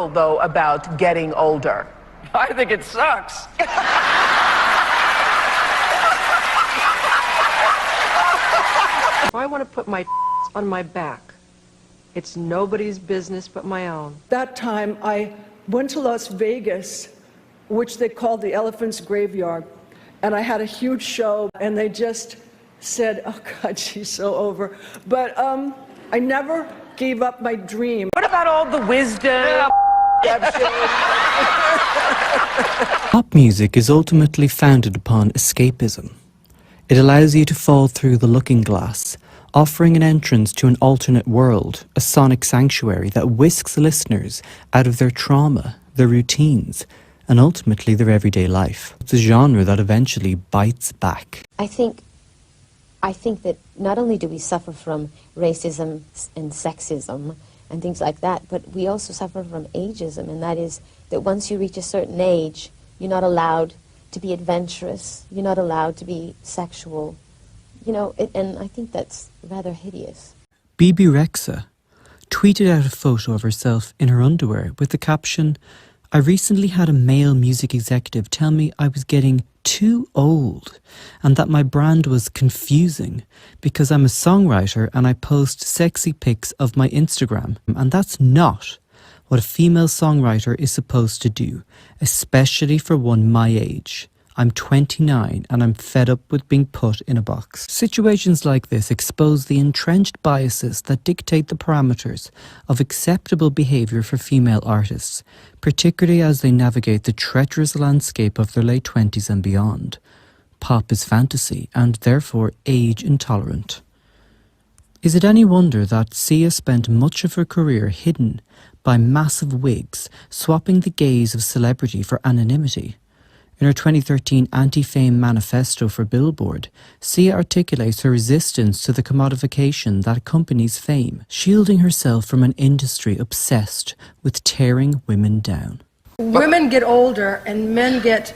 feel, though, about getting older? I think it sucks. If I want to put my on my back, it's nobody's business but my own. That time I went to Las Vegas, which they called the Elephant's Graveyard, and I had a huge show, and they just said, oh God, she's so over. But I never gave up my dream. What about all the wisdom? Pop music is ultimately founded upon escapism. It allows you to fall through the looking glass, offering an entrance to an alternate world, a sonic sanctuary that whisks listeners out of their trauma, their routines, and ultimately their everyday life. It's a genre that eventually bites back. I think that not only do we suffer from racism and sexism and things like that, but we also suffer from ageism, and that is that once you reach a certain age, you're not allowed to be adventurous, you're not allowed to be sexual, you know, and I think that's rather hideous. Bibi Rexha tweeted out a photo of herself in her underwear with the caption, "I recently had a male music executive tell me I was getting too old and that my brand was confusing because I'm a songwriter and I post sexy pics of my Instagram, and that's not what a female songwriter is supposed to do, especially for one my age. I'm 29 and I'm fed up with being put in a box." Situations like this expose the entrenched biases that dictate the parameters of acceptable behaviour for female artists, particularly as they navigate the treacherous landscape of their late 20s and beyond. Pop is fantasy and therefore age intolerant. Is it any wonder that Sia spent much of her career hidden by massive wigs, swapping the gaze of celebrity for anonymity? In her 2013 anti-fame manifesto for Billboard, Sia articulates her resistance to the commodification that accompanies fame, shielding herself from an industry obsessed with tearing women down. Women get older and men get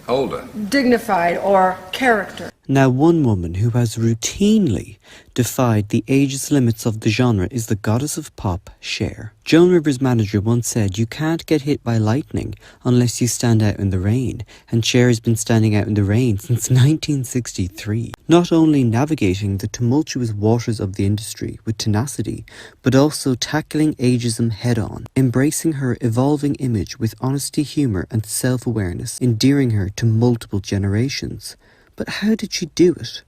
Older. dignified or character. Now, one woman who has routinely defied the ageist limits of the genre is the goddess of pop, Cher. Joan Rivers' manager once said, "You can't get hit by lightning unless you stand out in the rain," and Cher has been standing out in the rain since 1963. Not only navigating the tumultuous waters of the industry with tenacity, but also tackling ageism head-on, embracing her evolving image with honesty, humour and self-awareness, endearing her to multiple generations. But how did she do it?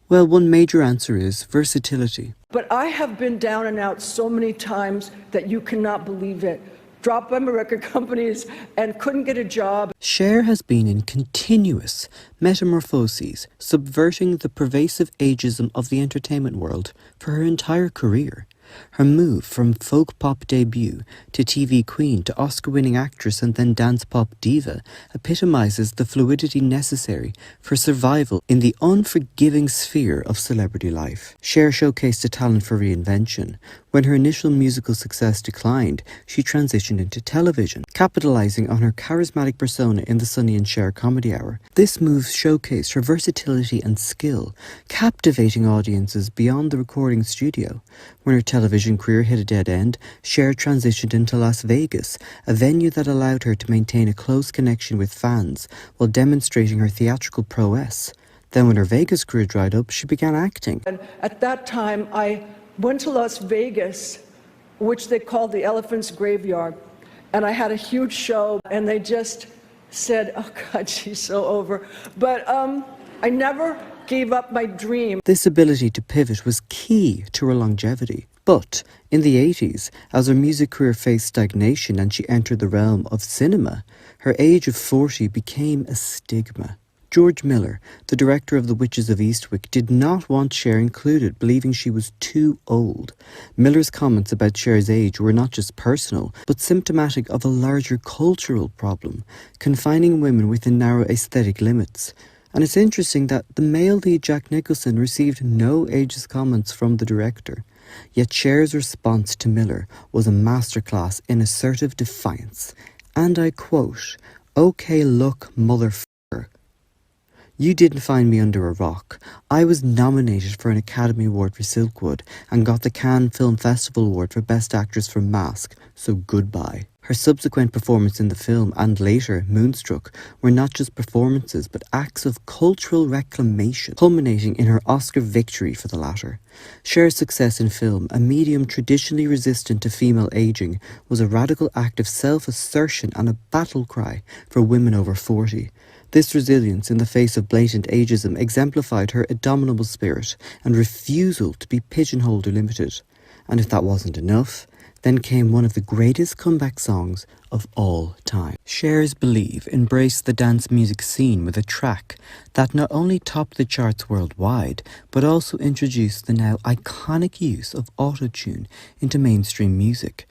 Well, one major answer is versatility. But I have been down and out so many times that you cannot believe it. Dropped by my record companies and couldn't get a job. Cher has been in continuous metamorphoses, subverting the pervasive ageism of the entertainment world for her entire career. Her move from folk pop debut to TV queen to Oscar-winning actress and then dance pop diva epitomizes the fluidity necessary for survival in the unforgiving sphere of celebrity life. Cher showcased a talent for reinvention. When her initial musical success declined, she transitioned into television, capitalizing on her charismatic persona in the Sonny Cher comedy hour. This move showcased her versatility and skill, captivating audiences beyond the recording studio. When her television career hit a dead end, Cher transitioned into Las Vegas, a venue that allowed her to maintain a close connection with fans while demonstrating her theatrical prowess. Then when her Vegas career dried up, she began acting. And at that time, I went to Las Vegas, which they called the Elephant's Graveyard, and I had a huge show, and they just said, oh God, she's so over. But I never gave up my dream. This ability to pivot was key to her longevity. But in the 80s, as her music career faced stagnation and she entered the realm of cinema, her age of 40 became a stigma. George Miller, the director of The Witches of Eastwick, did not want Cher included, believing she was too old. Miller's comments about Cher's age were not just personal, but symptomatic of a larger cultural problem, confining women within narrow aesthetic limits. And it's interesting that the male lead Jack Nicholson received no ageist comments from the director. Yet Cher's response to Miller was a masterclass in assertive defiance. And I quote, "Okay, look, motherfucker. You didn't find me under a rock. I was nominated for an Academy Award for Silkwood and got the Cannes Film Festival Award for Best Actress for Mask, so goodbye. Her subsequent performance in the film and later Moonstruck were not just performances but acts of cultural reclamation, culminating in her Oscar victory for the latter. Cher's success in film, a medium traditionally resistant to female ageing, was a radical act of self-assertion and a battle cry for women over 40. This resilience in the face of blatant ageism exemplified her indomitable spirit and refusal to be pigeonholed or limited. And if that wasn't enough, then came one of the greatest comeback songs of all time. Cher's Believe embraced the dance music scene with a track that not only topped the charts worldwide, but also introduced the now iconic use of auto-tune into mainstream music.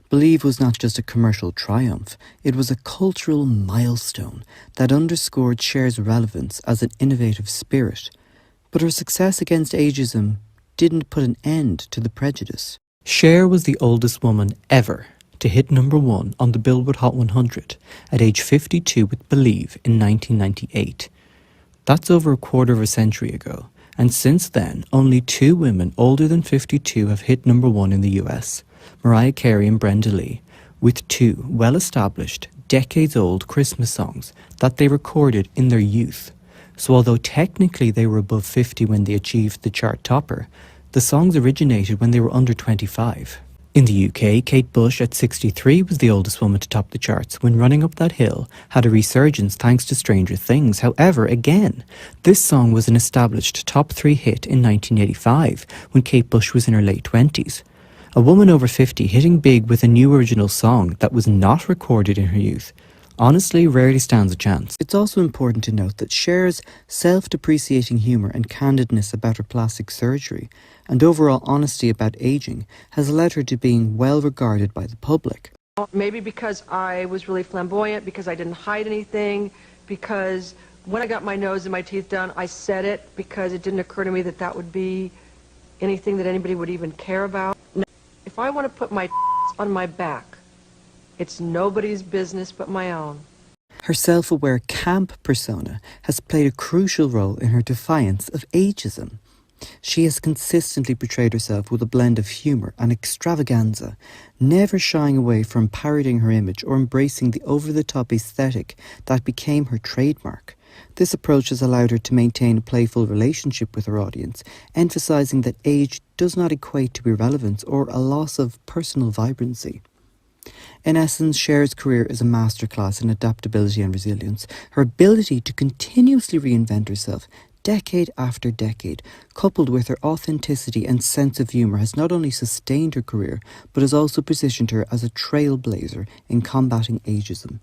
Believe was not just a commercial triumph, it was a cultural milestone that underscored Cher's relevance as an innovative spirit. But her success against ageism didn't put an end to the prejudice. Cher was the oldest woman ever to hit #1 on the Billboard Hot 100 at age 52 with Believe in 1998. That's over a quarter of a century ago, and since then only 2 women older than 52 have hit #1 in the US, Mariah Carey and Brenda Lee, with 2 well-established, decades-old Christmas songs that they recorded in their youth. So although technically they were above 50 when they achieved the chart topper, the songs originated when they were under 25. In the UK, Kate Bush at 63 was the oldest woman to top the charts when Running Up That Hill had a resurgence thanks to Stranger Things. However, again, this song was an established top 3 hit in 1985 when Kate Bush was in her late 20s. A woman over 50 hitting big with a new original song that was not recorded in her youth honestly rarely stands a chance. It's also important to note that Cher's self-depreciating humour and candidness about her plastic surgery and overall honesty about aging has led her to being well regarded by the public. Maybe because I was really flamboyant, because I didn't hide anything, because when I got my nose and my teeth done, I said it, because it didn't occur to me that that would be anything that anybody would even care about. If I want to put my on my back, it's nobody's business but my own. Her self-aware camp persona has played a crucial role in her defiance of ageism. She has consistently portrayed herself with a blend of humour and extravaganza, never shying away from parodying her image or embracing the over-the-top aesthetic that became her trademark. This approach has allowed her to maintain a playful relationship with her audience, emphasising that age does not equate to irrelevance or a loss of personal vibrancy. In essence, Cher's career is a masterclass in adaptability and resilience. Her ability to continuously reinvent herself decade after decade, coupled with her authenticity and sense of humour, has not only sustained her career, but has also positioned her as a trailblazer in combating ageism.